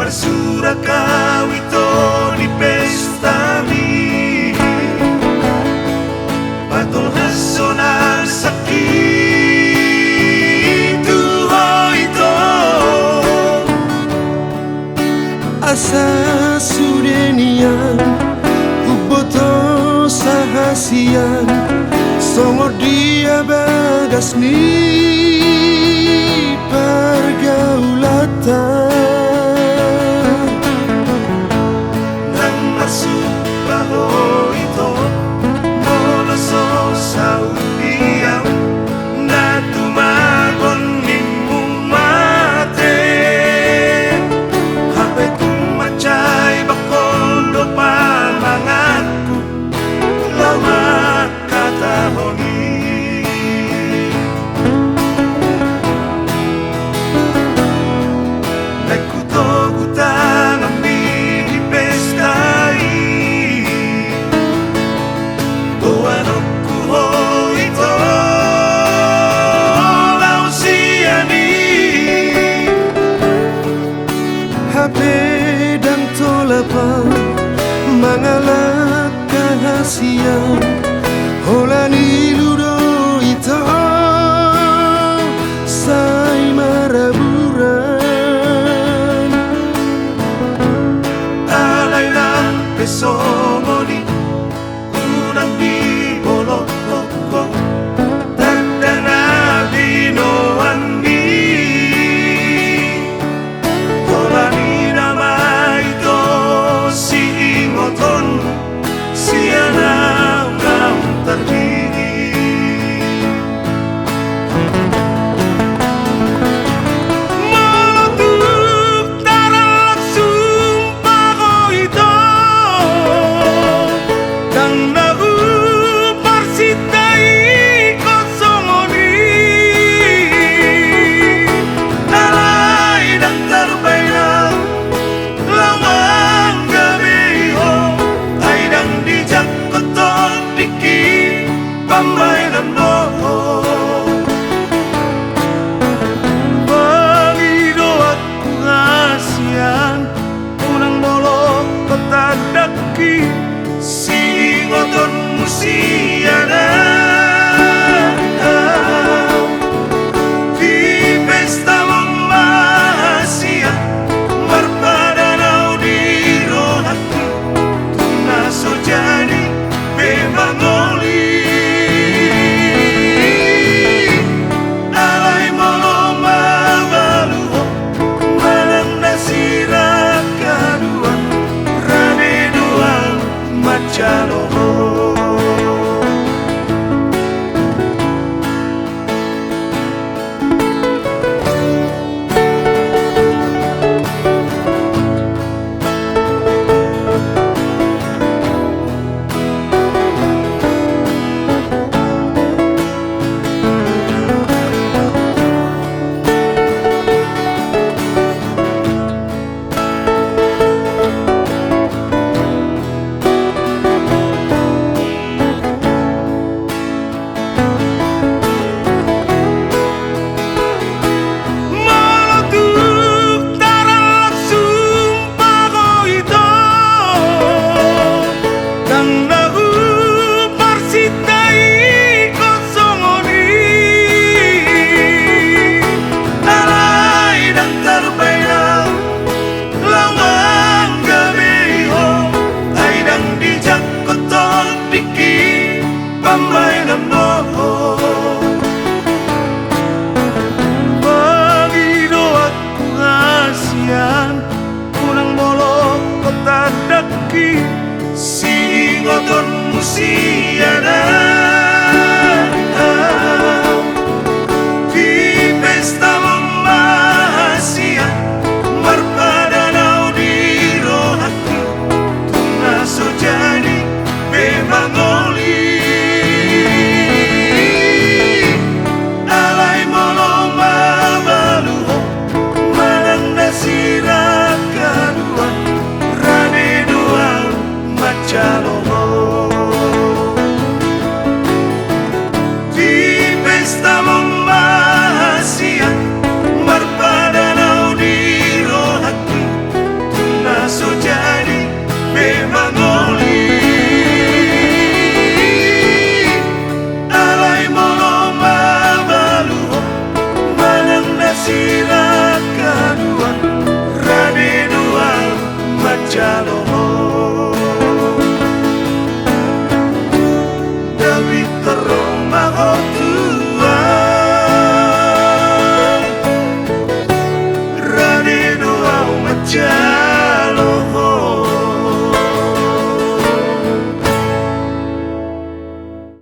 Marsurak kawito di pestami Patol hasonar sakit ito Asa sudenian Uboto sahasian Songor dia bagas ni pergaulatan Nang masubaho ito Moloso sa ubiyang Na tumagon mimong mate Hapit kumacay bakondo pamangatku Lawat katahoni Nagkutog-utang ang pinipestay Tuwanok kuho ito Lausiyani Hapedang tolapang Mangalak kahasian Holani ludo ito Say maraburan Alay ng peso mo ni Unang di bolok-loko Tanda na binoan ni Tola ni nama ito si Imoton Siya na ang tardini Molotuk tarak sumpah ko ito Kang naguparsitai ko sumuni Alay ng tarbay ng lawang gabi ho Ay nang dijak ko tong diki Pambaynan mo Pangido at kungasian Unang molok patadaki Singoton musia na Di pesta mong mahasya Marpadanaw di rohati Tunaso jadi bemangoli Alay mo mabaluho Manang nasira kadua Rane doang macaloho Molotuk tarak sumpah ko ito Kang naguparsitai ko sumuni Alay ng tarbay ng lawang gabi ho Ay nang dijak ko tong diki Pambaynan mo Pangido at kungasian Unang molok ko tadaki Singoton musia